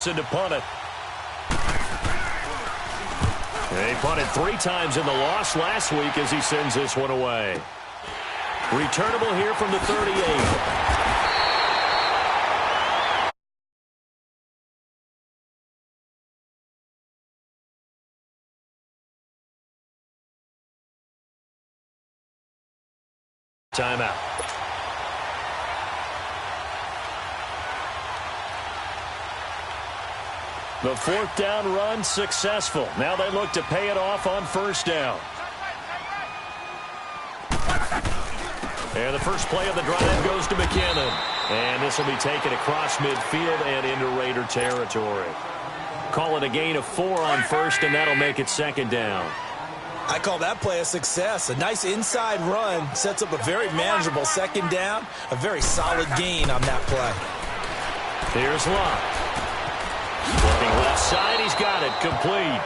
To punt it. He punted 3 times in the loss last week as he sends this one away. Returnable here from the 38. Timeout. The 4th down run successful. Now they look to pay it off on 1st down. And the first play of the drive goes to McKinnon. And this will be taken across midfield and into Raider territory. Call it a gain of 4 on 1st, and that'll make it 2nd down. I call that play a success. A nice inside run sets up a very manageable 2nd down. A very solid gain on that play. Here's Locke. Looking left side, he's got it, complete.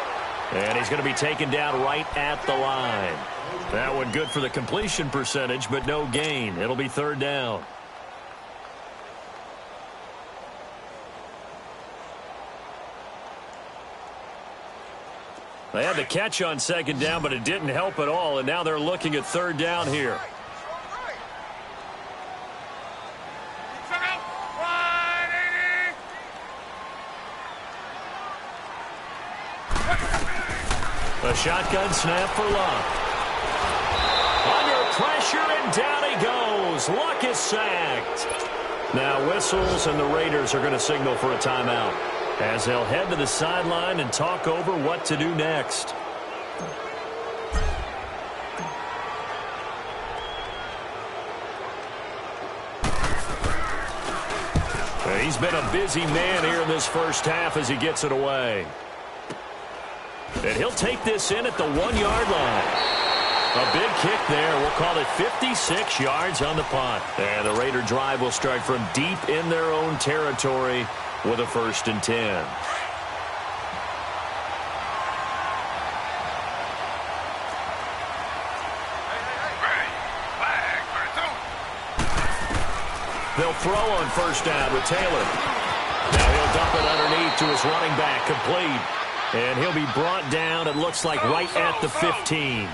And he's going to be taken down right at the line. That one good for the completion percentage, but no gain. It'll be 3rd down. They had the catch on 2nd down, but it didn't help at all, and now they're looking at 3rd down here. A shotgun snap for Luck. Under pressure, and down he goes. Luck is sacked. Now whistles, and the Raiders are going to signal for a timeout as they'll head to the sideline and talk over what to do next. He's been a busy man here in this first half as he gets it away. And he'll take this in at the 1-yard line. A big kick there. We'll call it 56 yards on the punt. And the Raider drive will start from deep in their own territory with a 1st and 10. They'll throw on 1st down with Taylor. Now he'll dump it underneath to his running back, complete. And he'll be brought down, it looks like, right at the 15.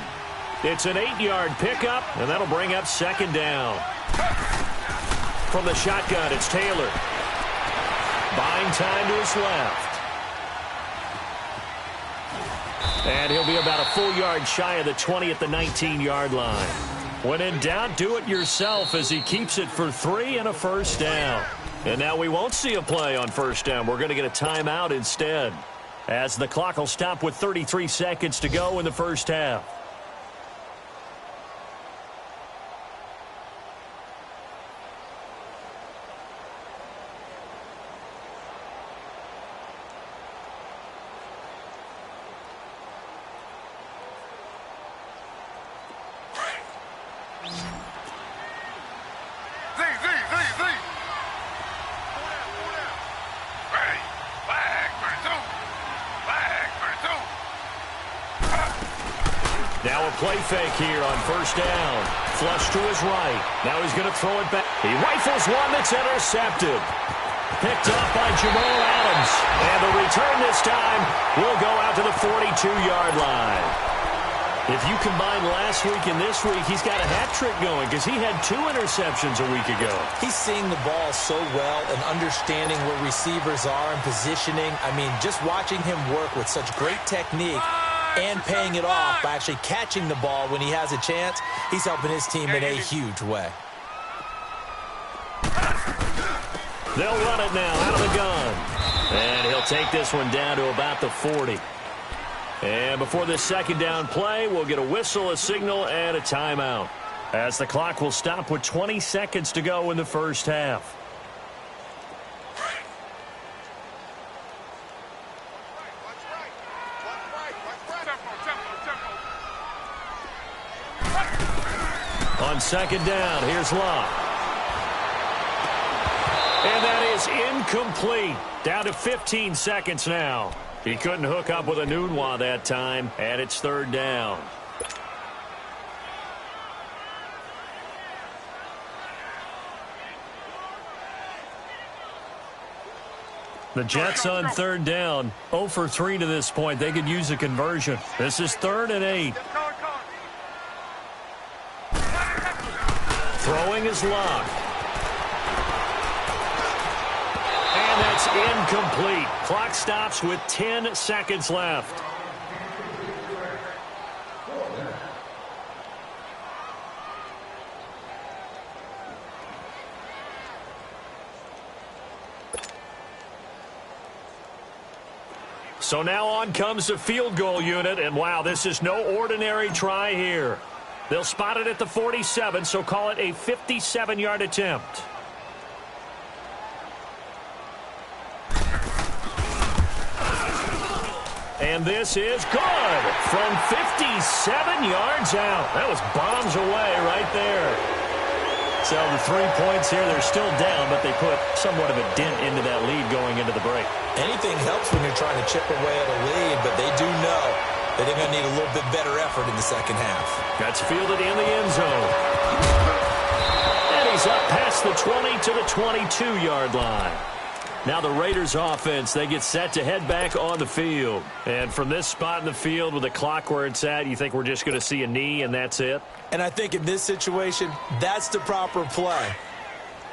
It's an 8-yard pickup, and that'll bring up 2nd down. From the shotgun, it's Taylor. Buying time to his left. And he'll be about a full yard shy of the 20 at the 19-yard line. When in doubt, do it yourself as he keeps it for 3 and a 1st down. And now we won't see a play on 1st down. We're going to get a timeout instead, as the clock will stop with 33 seconds to go in the first half. Now a play fake here on 1st down. Flush to his right. Now he's going to throw it back. He rifles one that's intercepted. Picked up by Jamal Adams. And the return this time will go out to the 42-yard line. If you combine last week and this week, he's got a hat trick going because he had 2 interceptions a week ago. He's seeing the ball so well and understanding where receivers are and positioning. I mean, just watching him work with such great technique and paying it off by actually catching the ball when he has a chance, he's helping his team in a huge way. They'll run it now out of the gun. And he'll take this one down to about the 40. And before this 2nd down play, we'll get a whistle, a signal, and a timeout, as the clock will stop with 20 seconds to go in the first half. On 2nd down, here's Locke. And that is incomplete. Down to 15 seconds now. He couldn't hook up with a Nunwa that time, and it's 3rd down. The Jets on 3rd down, 0 for 3 to this point. They could use a conversion. This is 3rd and 8. Throwing is locked. And that's incomplete. Clock stops with 10 seconds left. So now on comes the field goal unit, and wow, this is no ordinary try here. They'll spot it at the 47, so call it a 57-yard attempt. And this is good from 57 yards out. That was bombs away right there. So the 3 points here, they're still down, but they put somewhat of a dent into that lead going into the break. Anything helps when you're trying to chip away at a lead, but they do know that they're going to need a little bit better effort in the second half. That's fielded in the end zone. And he's up past the 20 to the 22-yard line. Now the Raiders offense, they get set to head back on the field. And from this spot in the field with the clock where it's at, you think we're just going to see a knee and that's it? And I think in this situation, that's the proper play.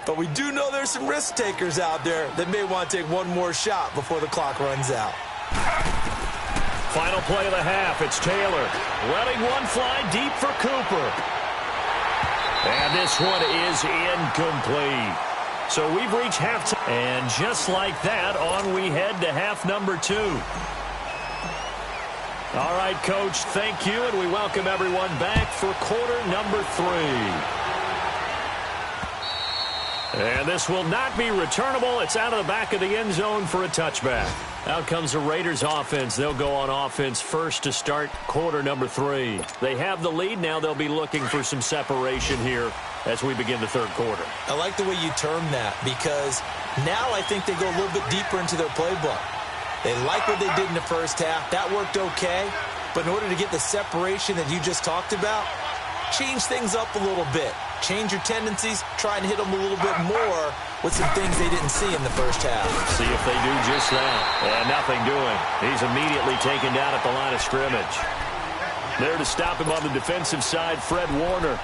But we do know there's some risk takers out there that may want to take one more shot before the clock runs out. Final play of the half, it's Taylor. Letting one fly deep for Cooper. And this one is incomplete. So we've reached halftime. And just like that, on we head to half number 2. All right, Coach, thank you, and we welcome everyone back for quarter number 3. And this will not be returnable. It's out of the back of the end zone for a touchback. Out comes the Raiders offense. They'll go on offense first to start quarter number 3. They have the lead. Now they'll be looking for some separation here as we begin the third quarter. I like the way you term that because now I think they go a little bit deeper into their playbook. They like what they did in the first half. That worked okay. But in order to get the separation that you just talked about, change things up a little bit. Change your tendencies. Try and hit them a little bit more with some things they didn't see in the first half. See if they do just that. And nothing doing. He's immediately taken down at the line of scrimmage. There to stop him on the defensive side, Fred Warner.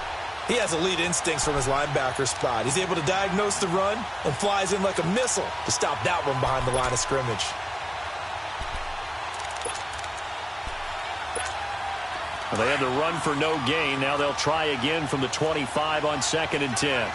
He has elite instincts from his linebacker spot. He's able to diagnose the run and flies in like a missile to stop that one behind the line of scrimmage. Well, they had to run for no gain. Now they'll try again from the 25 on 2nd and 10.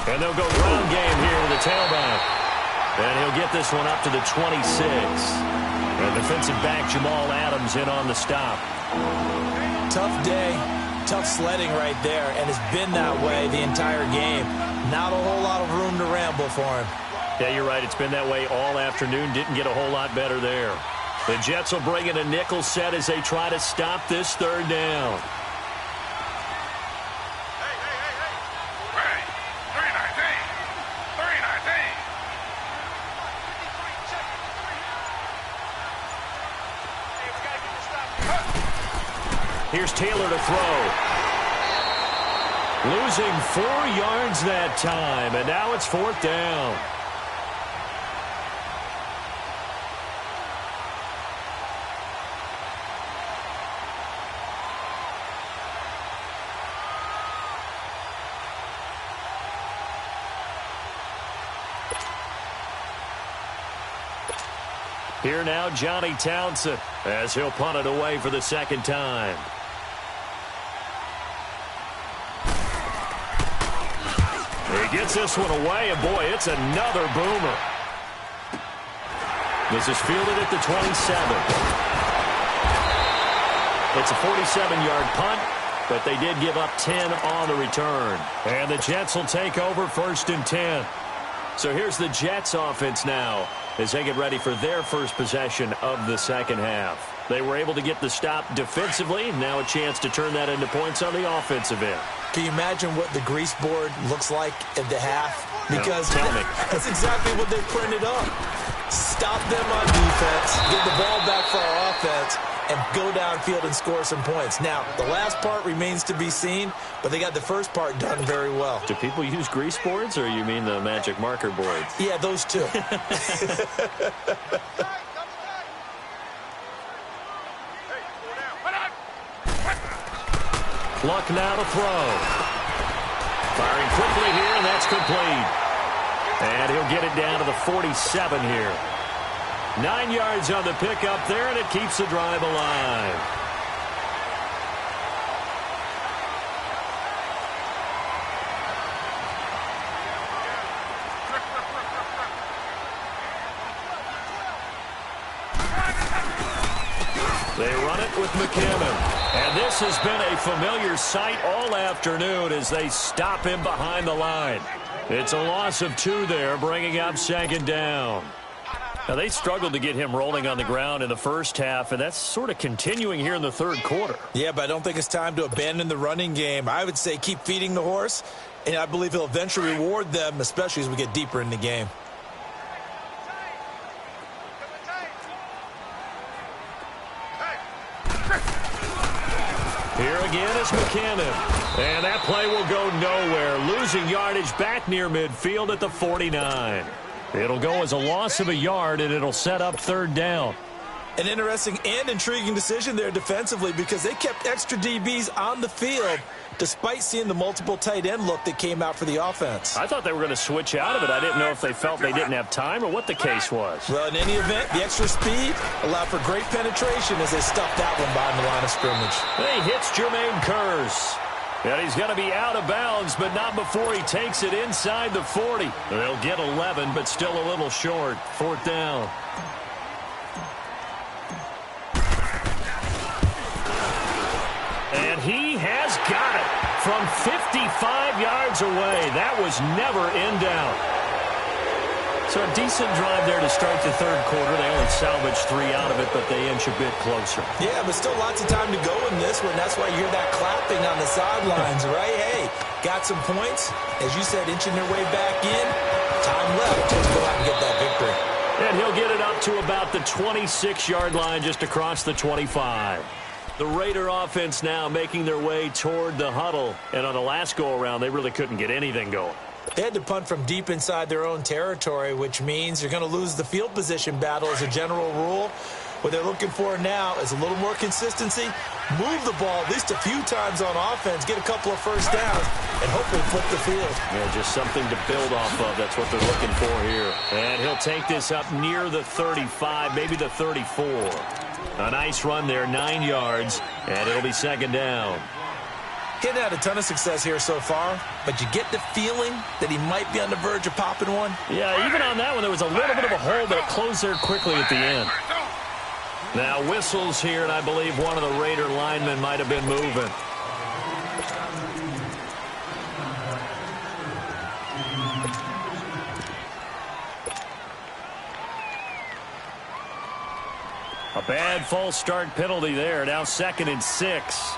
And they'll go ground game here with the tailback. And he'll get this one up to the 26. And defensive back Jamal Adams in on the stop. Tough day, tough sledding right there, and it's been that way the entire game. Not a whole lot of room to ramble for him. Yeah, you're right. It's been that way all afternoon. Didn't get a whole lot better there. The Jets will bring in a nickel set as they try to stop this 3rd down. Here's Taylor to throw. Losing 4 yards that time, and now it's 4th down. Here now, Johnny Townsend, as he'll punt it away for the 2nd time. He gets this one away, and boy, it's another boomer. This is fielded at the 27. It's a 47-yard punt, but they did give up 10 on the return. And the Jets will take over 1st and 10. So here's the Jets offense now as they get ready for their first possession of the second half. They were able to get the stop defensively. Now a chance to turn that into points on the offensive end. Can you imagine what the grease board looks like at the half? Because tell me. That's exactly what they printed up. stop them on defense, get the ball back for our offense, and go downfield and score some points. Now, the last part remains to be seen, but they got the first part done very well. Do people use grease boards, or you mean the magic marker boards? Yeah, those two. Luck now to throw. Firing quickly here, and that's complete. And he'll get it down to the 47 here. 9 yards on the pickup there, and it keeps the drive alive. They run it with McKinnon. And this has been a familiar sight all afternoon as they stop him behind the line. It's a loss of 2 there, bringing up second down. Now, they struggled to get him rolling on the ground in the first half, and that's sort of continuing here in the third quarter. Yeah, but I don't think it's time to abandon the running game. I would say keep feeding the horse, and I believe he'll eventually reward them, especially as we get deeper in the game. Here again is McKinnon. And that play will go nowhere, losing yardage back near midfield at the 49. It'll go as a loss of a yard, and it'll set up third down. An interesting and intriguing decision there defensively because they kept extra DBs on the field despite seeing the multiple tight end look that came out for the offense. I thought they were going to switch out of it. I didn't know if they felt they didn't have time or what the case was. Well, in any event, the extra speed allowed for great penetration as they stuffed that one behind the line of scrimmage. He hits Jermaine Kearse. And he's going to be out of bounds, but not before he takes it inside the 40. They'll get 11, but still a little short. Fourth down. And he has got it from 55 yards away. That was never in doubt. So a decent drive there to start the third quarter. They only salvaged 3 out of it, but they inch a bit closer. Yeah, but still lots of time to go in this one. That's why you hear that clapping on the sidelines, right? Hey, got some points. As you said, inching their way back in. Time left to go out and get that victory. And he'll get it up to about the 26-yard line just across the 25. The Raider offense now making their way toward the huddle. And on the last go-around, they really couldn't get anything going. They had to punt from deep inside their own territory, which means you're going to lose the field position battle as a general rule. What they're looking for now is a little more consistency, move the ball at least a few times on offense, get a couple of first downs, and hopefully flip the field. Yeah, just something to build off of. That's what they're looking for here. And he'll take this up near the 35, maybe the 34. A nice run there, 9 yards, and it'll be second down. He hadn't had a ton of success here so far, but you get the feeling that he might be on the verge of popping one. Yeah, even on that one, there was a little bit of a hole, but it closed there quickly at the end. Now whistles here, and I believe one of the Raider linemen might have been moving. A bad false start penalty there. Now 2nd and 6.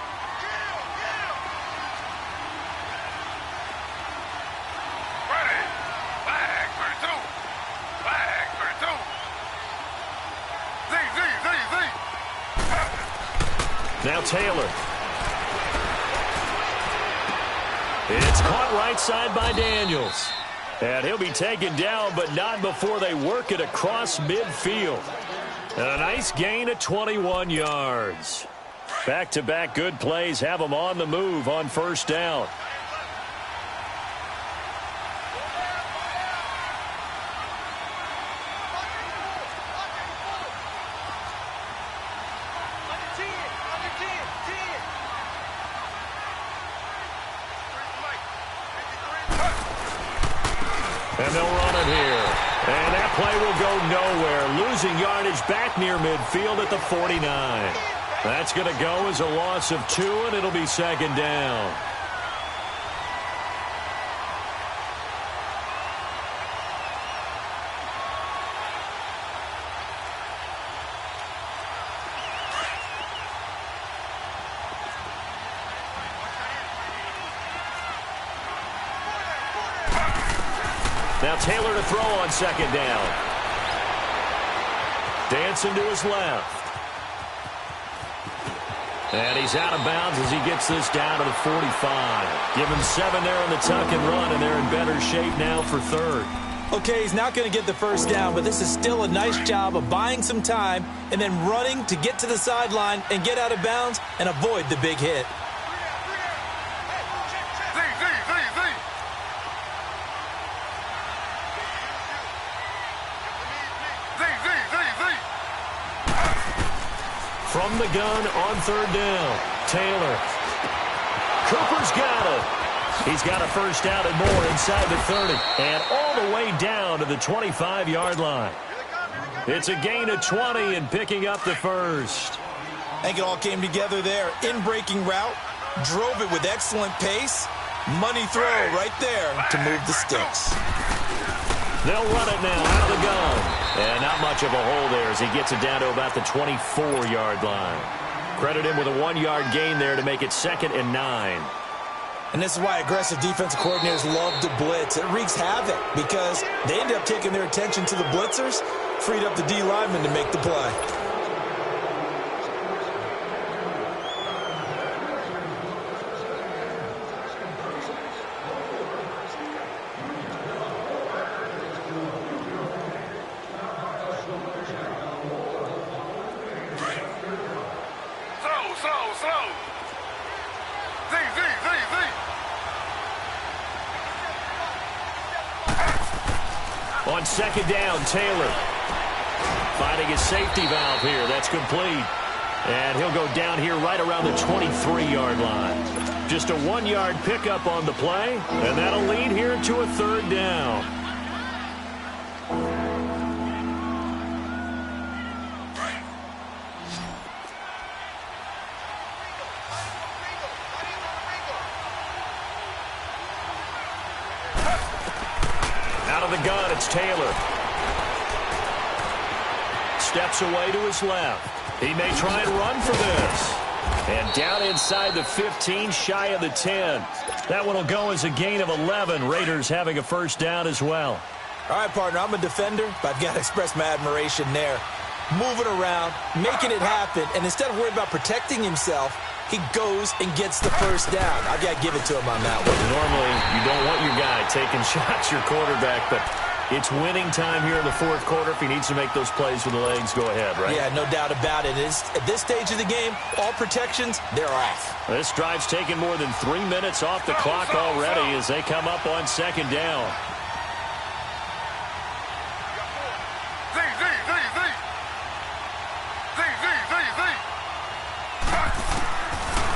Now Taylor. It's caught right side by Daniels. And he'll be taken down, but not before they work it across midfield. And a nice gain of 21 yards. Back-to-back good plays have them on the move on first down. And they'll run it here. And that play will go nowhere. Losing yardage back near midfield at the 49. That's going to go as a loss of 2, and it'll be second down. Now Taylor to throw on second down. Dancing to his left. And he's out of bounds as he gets this down to the 45. Give him 7 there on the tuck and run, and they're in better shape now for third. Okay, he's not going to get the first down, but this is still a nice job of buying some time and then running to get to the sideline and get out of bounds and avoid the big hit. From the gun on third down, Taylor. Cooper's got it. He's got a first down and more inside the 30 and all the way down to the 25-yard line. It's a gain of 20 and picking up the first. I think it all came together there. In-breaking route, drove it with excellent pace. Money throw right there to move the sticks. They'll run it now out of the gun. And not much of a hole there as he gets it down to about the 24-yard line. Credit him with a 1-yard gain there to make it 2nd and 9. And this is why aggressive defensive coordinators love to blitz. It wreaks havoc because they end up taking their attention to the blitzers, freed up the D lineman to make the play. On second down, Taylor finding his safety valve here. That's complete. And he'll go down here right around the 23-yard line. Just a 1-yard pickup on the play, and that'll lead here to a third down. Out of the gun, it's Taylor. Steps away to his left. He may try and run for this. And down inside the 15, shy of the 10. That one will go as a gain of 11. Raiders having a first down as well. All right, partner, I'm a defender, but I've got to express my admiration there. Moving around, making it happen, and instead of worrying about protecting himself, he goes and gets the first down. I've got to give it to him on that one. Normally, you don't want your guy taking shots, your quarterback, but it's winning time here in the fourth quarter. If he needs to make those plays with the legs, go ahead, right? Yeah, no doubt about it. At this stage of the game, all protections, they're off. This drive's taken more than 3 minutes off the clock already as they come up on second down.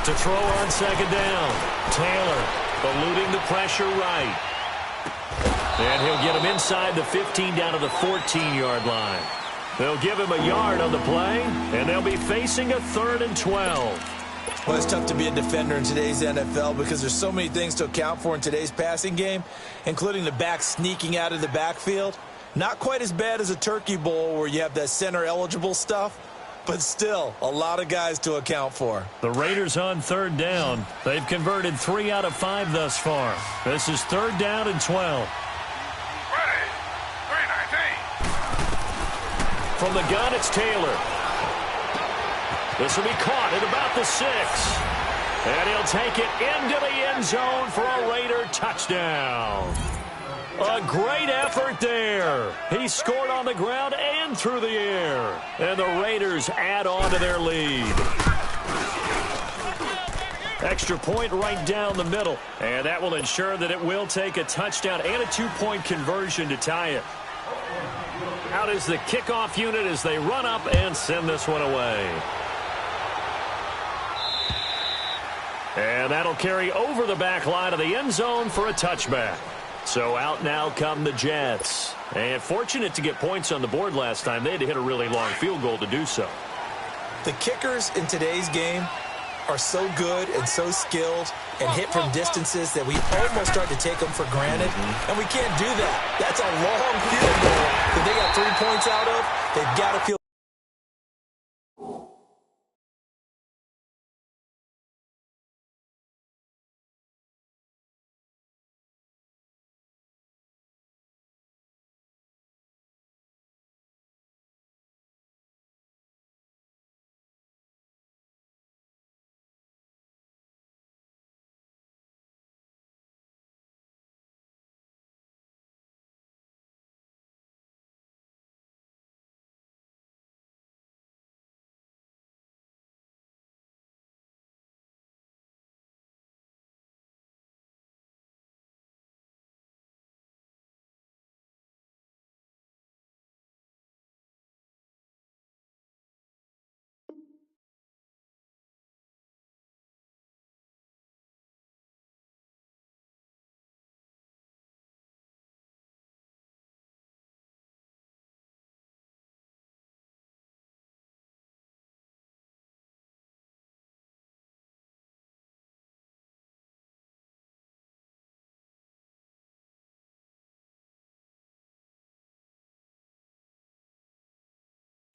To throw on second down, Taylor eluding the pressure right. And he'll get him inside the 15 down to the 14-yard line. They'll give him a yard on the play, and they'll be facing a 3rd and 12. Well, it's tough to be a defender in today's NFL because there's so many things to account for in today's passing game, including the back sneaking out of the backfield. Not quite as bad as a turkey bowl where you have that center-eligible stuff, but still a lot of guys to account for. The Raiders on third down. They've converted 3 out of 5 thus far. This is 3rd down and 12. From the gun, it's Taylor. This will be caught at about the 6. And he'll take it into the end zone for a Raider touchdown. A great effort there. He scored on the ground and through the air. And the Raiders add on to their lead. Extra point right down the middle. And that will ensure that it will take a touchdown and a 2-point conversion to tie it. Out is the kickoff unit as they run up and send this one away. And that'll carry over the back line of the end zone for a touchback. So out now come the Jets. And fortunate to get points on the board last time. They had to hit a really long field goal to do so. The kickers in today's game are so good and so skilled and hit from distances that we almost start to take them for granted. And we can't do that. That's a long field goal that they got 3 points out of. They've got to feel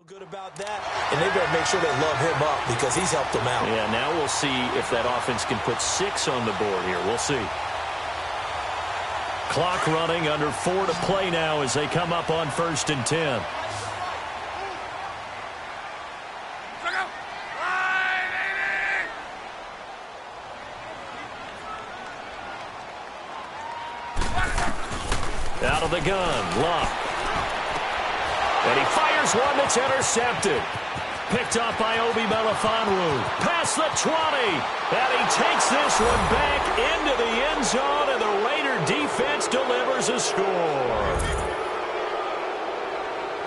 Good about that, and they better make sure they love him up because he's helped them out. Yeah, now we'll see if that offense can put 6 on the board here. We'll see. Clock running, under 4 to play now as they come up on 1st and 10. Out of the gun, Luck. And he fires one that's intercepted. Picked up by Obi Melifonwu. Past the 20. And he takes this one back into the end zone, and the Raider defense delivers a score.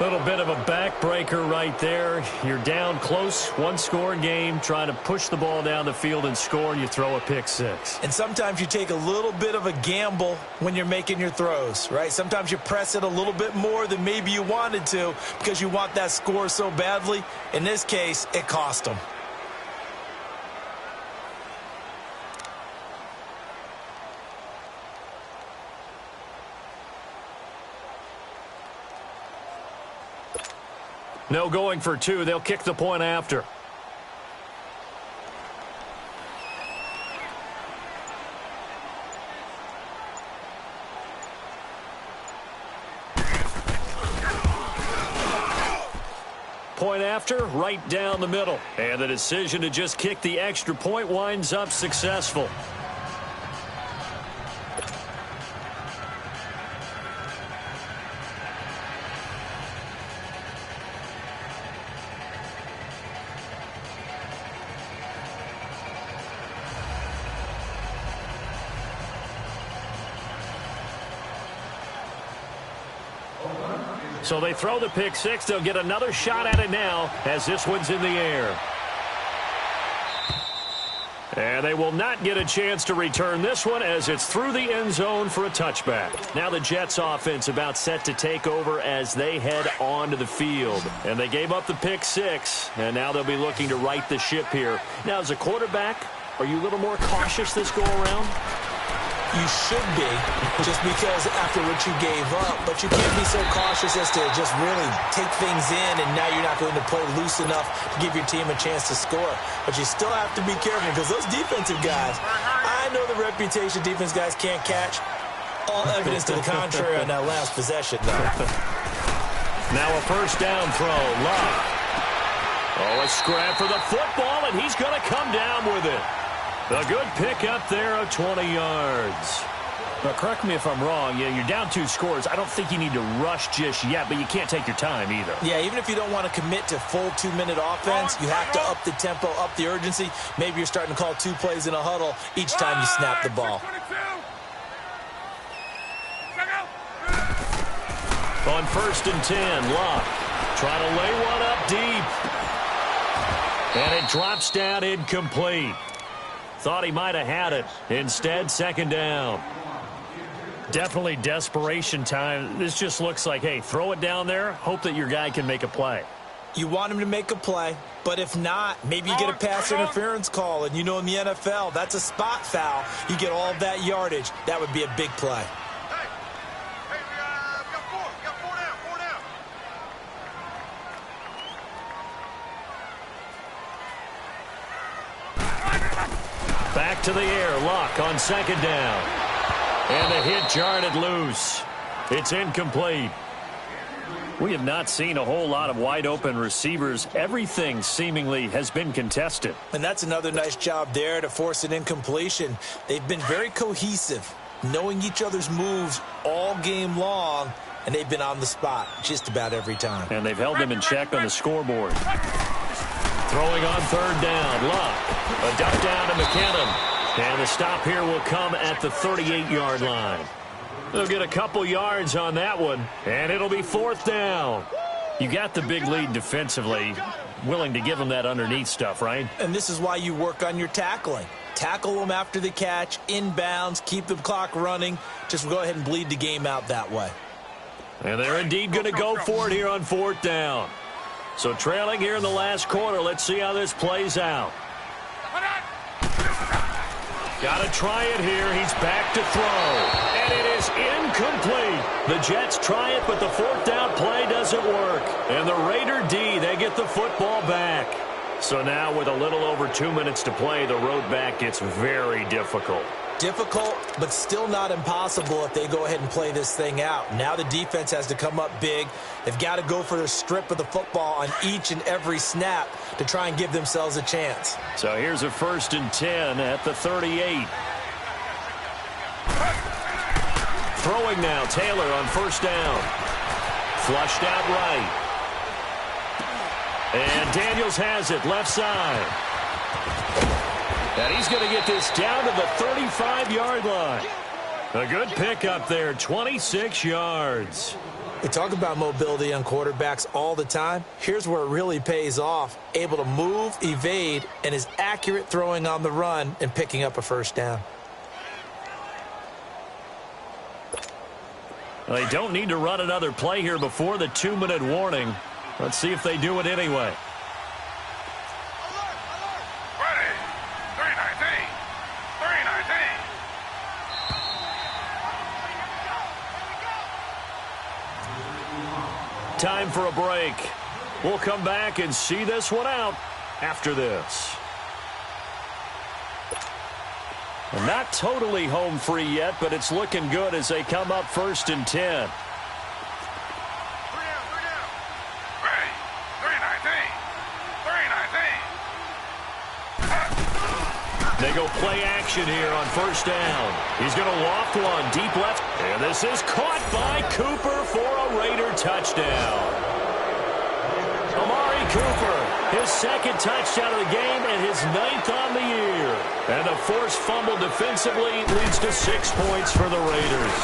Little bit of a backbreaker right there. You're down close, one-score game, trying to push the ball down the field and score, and you throw a pick 6. And sometimes you take a little bit of a gamble when you're making your throws, right? Sometimes you press it a little bit more than maybe you wanted to because you want that score so badly. In this case, it cost them. No going for 2. They'll kick the point after. Point after, right down the middle. And the decision to just kick the extra point winds up successful. So they throw the pick 6. They'll get another shot at it now as this one's in the air. And they will not get a chance to return this one as it's through the end zone for a touchback. Now the Jets offense about set to take over as they head onto the field. And they gave up the pick 6, and now they'll be looking to right the ship here. Now as a quarterback, are you a little more cautious this go around? You should be, just because after what you gave up, but you can't be so cautious as to just really take things in, and now you're not going to play loose enough to give your team a chance to score. But you still have to be careful because those defensive guys, I know the reputation defense guys can't catch. All evidence to the contrary on that last possession, though. Now a first down throw, Luck. Oh, a scrap for the football, and he's going to come down with it. A good pick up there of 20 yards. Now, correct me if I'm wrong. Yeah, you're down 2 scores. I don't think you need to rush just yet, but you can't take your time either. Yeah, even if you don't want to commit to full 2-minute offense, you have to up the tempo, up the urgency. Maybe you're starting to call 2 plays in a huddle each time you snap the ball. On 1st and 10, Luck trying to lay one up deep. And it drops down incomplete. Thought he might have had it. Instead, 2nd down. Definitely desperation time. This just looks like, hey, throw it down there, hope that your guy can make a play. You want him to make a play, but if not, maybe you get a pass interference call, and you know in the NFL, that's a spot foul. You get all of that yardage. That would be a big play. We got four down. Back to the air, Luck on 2nd down. And the hit jarred it loose. It's incomplete. We have not seen a whole lot of wide-open receivers. Everything seemingly has been contested. And that's another nice job there to force an incompletion. They've been very cohesive, knowing each other's moves all game long, and they've been on the spot just about every time. And they've held them in check on the scoreboard. Throwing on 3rd down, Luck. A dump down to McKinnon. And the stop here will come at the 38-yard line. They'll get a couple yards on that one, and it'll be 4th down. You got the big lead defensively, willing to give them that underneath stuff, right? And this is why you work on your tackling. Tackle them after the catch, inbounds, keep the clock running. Just go ahead and bleed the game out that way. And they're indeed going to go for it here on 4th down. So trailing here in the last quarter, let's see how this plays out. Got to try it here. He's back to throw. And it is incomplete. The Jets try it, but the fourth down play doesn't work. And the Raider D, they get the football back. So now with a little over 2 minutes to play, the road back gets very difficult. Difficult, but still not impossible if they go ahead and play this thing out. Now the defense has to come up big. They've got to go for the strip of the football on each and every snap to try and give themselves a chance. So here's a 1st and 10 at the 38. Throwing now, Taylor on 1st down. Flushed out right. And Daniels has it, left side. And he's going to get this down to the 35-yard line. A good pickup there, 26 yards. We talk about mobility on quarterbacks all the time. Here's where it really pays off. Able to move, evade, and is accurate throwing on the run and picking up a 1st down. Well, they don't need to run another play here before the 2-minute warning. Let's see if they do it anyway. Time for a break. We'll come back and see this one out after this. Not totally home free yet, but it's looking good as they come up 1st and 10. They go play action here on 1st down. He's going to loft one deep left. And this is caught by Cooper for a Raider touchdown. Amari Cooper, his 2nd touchdown of the game and his 9th on the year. And a forced fumble defensively leads to 6 points for the Raiders.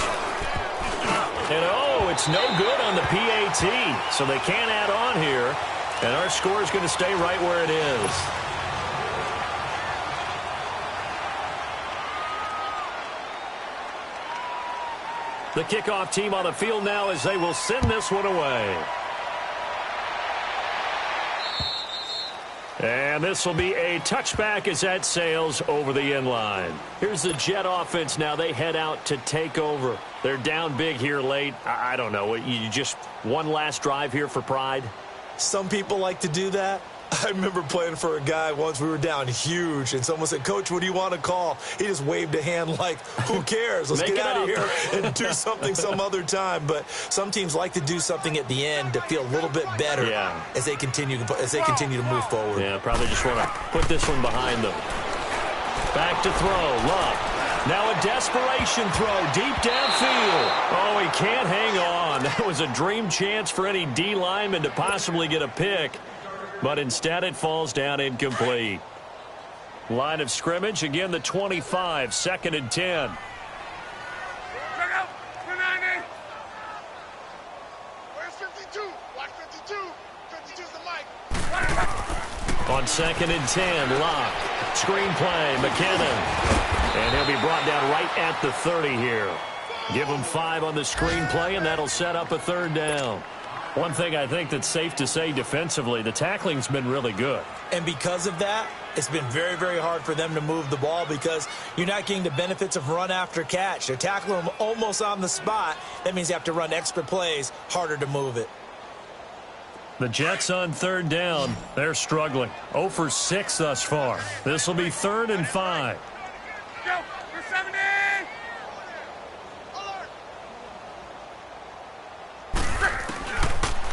And it's no good on the PAT, so they can't add on here. And our score is going to stay right where it is. The kickoff team on the field now as they will send this one away. And this will be a touchback as that sails over the end line. Here's the Jet offense now. They head out to take over. They're down big here late. I don't know. You just one last drive here for pride? Some people like to do that. I remember playing for a guy once. We were down huge, and someone said, "Coach, what do you want to call?" He just waved a hand like, who cares? Let's get out of here and do something some other time. But some teams like to do something at the end to feel a little bit better as they continue to move forward. Yeah, probably just want to put this one behind them. Back to throw, Love. Now a desperation throw deep downfield. Oh, he can't hang on. That was a dream chance for any D lineman to possibly get a pick. But instead it falls down incomplete. Line of scrimmage, again the 25, 2nd and 10. Where's 52? Watch 52. 52's the mic. On 2nd and 10, Locke. Screenplay, McKinnon. And he'll be brought down right at the 30 here. Give him 5 on the screenplay, and that'll set up a 3rd down. One thing I think that's safe to say defensively, the tackling's been really good. And because of that, it's been very, very hard for them to move the ball because you're not getting the benefits of run after catch. They're tackling them almost on the spot. That means you have to run extra plays, harder to move it. The Jets on 3rd down. They're struggling. 0 for 6 thus far. This will be 3rd and 5. Go. You're 70.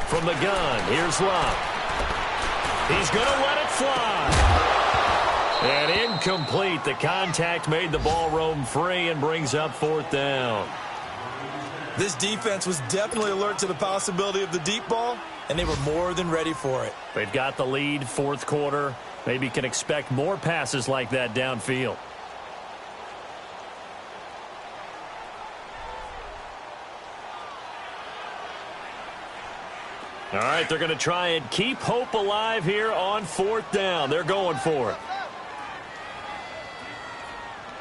From the gun, here's Locke. He's going to let it fly. And incomplete. The contact made the ball roam free and brings up 4th down. This defense was definitely alert to the possibility of the deep ball, and they were more than ready for it. They've got the lead, 4th quarter. Maybe can expect more passes like that downfield. All right, they're going to try and keep hope alive here on 4th down. They're going for it.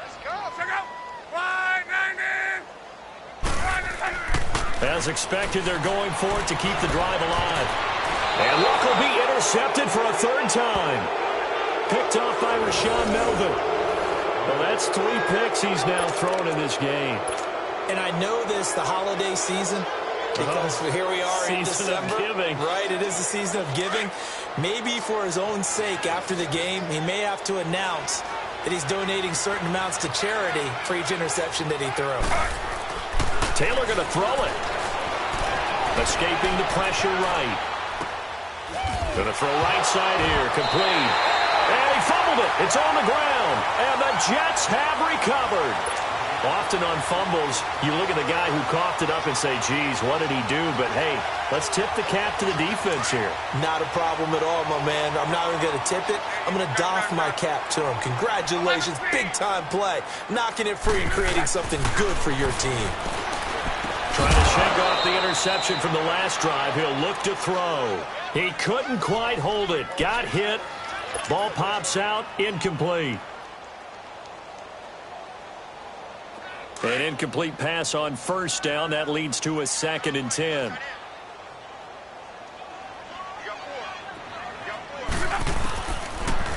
Let's go. Check out. 190. As expected, they're going for it to keep the drive alive. And Luck will be intercepted for a 3rd time. Picked off by Rashaan Melvin. Well, that's 3 picks he's now thrown in this game. And I know this, the holiday season, because here we are in December. Season of giving. Right, it is the season of giving. Maybe for his own sake, after the game, he may have to announce that he's donating certain amounts to charity for each interception that he threw. Taylor going to throw it. Escaping the pressure right. Going to throw right side here, complete. And he fumbled it. It's on the ground. And the Jets have recovered. Often on fumbles, you look at the guy who coughed it up and say, geez, what did he do? But, hey, let's tip the cap to the defense here. Not a problem at all, my man. I'm not even going to tip it. I'm going to doff my cap to him. Congratulations. Big-time play. Knocking it free and creating something good for your team. Trying to shake off the interception from the last drive. He'll look to throw. He couldn't quite hold it. Got hit. Ball pops out. Incomplete. An incomplete pass on first down. That leads to a 2nd and 10.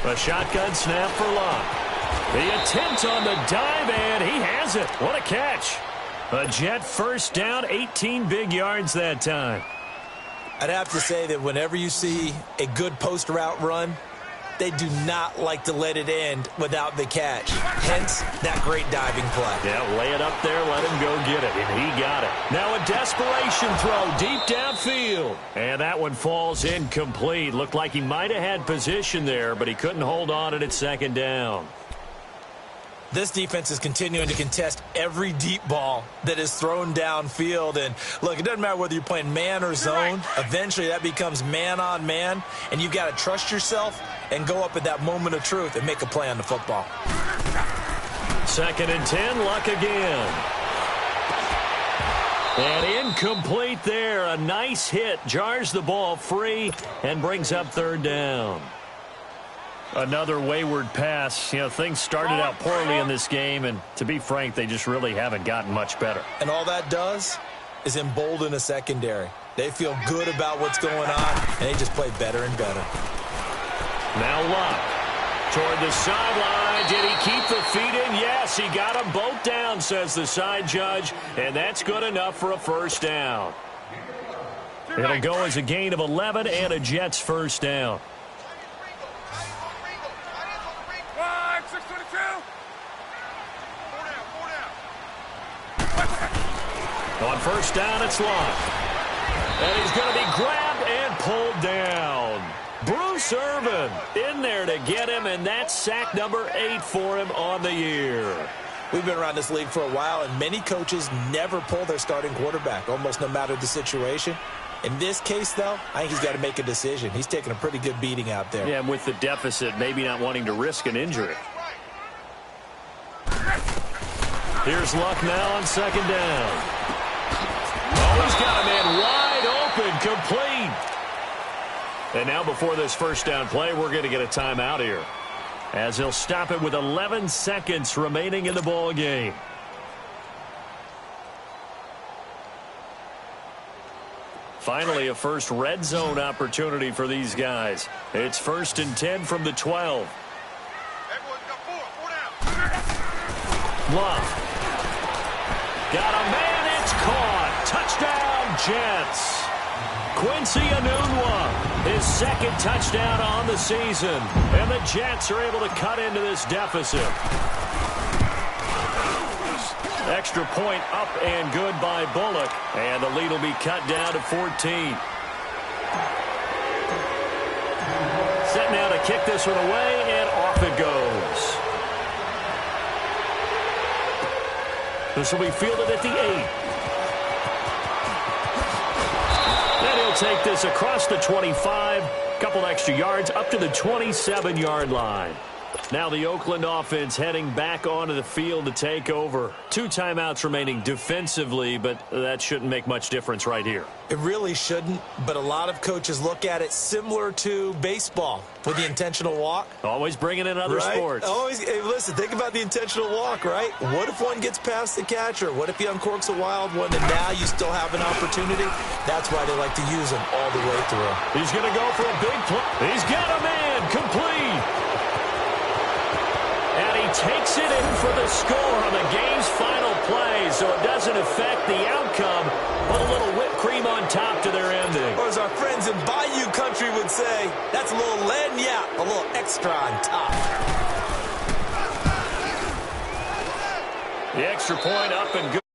A shotgun snap for Luck. The attempt on the dive, and he has it. What a catch. A Jet first down, 18 big yards that time. I'd have to say that whenever you see a good post route run, they do not like to let it end without the catch. Hence, that great diving play. Yeah, lay it up there, let him go get it, and he got it. Now a desperation throw deep downfield. And that one falls incomplete. Looked like he might have had position there, but he couldn't hold on it at 2nd down. This defense is continuing to contest every deep ball that is thrown downfield. And, look, it doesn't matter whether you're playing man or zone. Eventually, that becomes man-on-man, and you've got to trust yourself and go up at that moment of truth and make a play on the football. 2nd and 10, Luck again. And incomplete there. A nice hit. Jars the ball free and brings up 3rd down. Another wayward pass. You know, things started out poorly in this game, and to be frank, they just really haven't gotten much better. And all that does is embolden a secondary. They feel good about what's going on, and they just play better and better. Now Luck toward the sideline. Did he keep the feet in? Yes, he got them both down, says the side judge, and that's good enough for a first down. It'll go as a gain of 11 and a Jets first down. On first down, it's Luck. And he's going to be grabbed and pulled down. Bruce Irvin in there to get him, and that's sack number 8 for him on the year. We've been around this league for a while, and many coaches never pull their starting quarterback, almost no matter the situation. In this case, though, I think he's got to make a decision. He's taking a pretty good beating out there. Yeah, and with the deficit, maybe not wanting to risk an injury. Here's Luck now on 2nd down. Oh, he's got a man wide open, complete. And now before this first down play, we're going to get a timeout here, as he'll stop it with 11 seconds remaining in the ball game. Finally, a first red zone opportunity for these guys. It's 1st and 10 from the 12. Luck. Got a man, it's caught. Touchdown, Jets. Quincy Enunwa, his 2nd touchdown on the season. And the Jets are able to cut into this deficit. Extra point up and good by Bullock. And the lead will be cut down to 14. Set now to kick this one away, and off it goes. This will be fielded at the 8. Then he'll take this across the 25. Couple extra yards up to the 27-yard line. Now the Oakland offense heading back onto the field to take over. 2 timeouts remaining defensively, but that shouldn't make much difference right here. It really shouldn't, but a lot of coaches look at it similar to baseball with the intentional walk. Always bringing in other sports. Always, hey, listen, think about the intentional walk, right? What if one gets past the catcher? What if he uncorks a wild one and now you still have an opportunity? That's why they like to use them all the way through. He's going to go for a big play. He's got a man complete. And he takes Puts it in for the score on the game's final play, so it doesn't affect the outcome, but a little whipped cream on top to their ending. Or as our friends in Bayou Country would say, that's a little lagniappe, a little extra on top. The extra point up and good.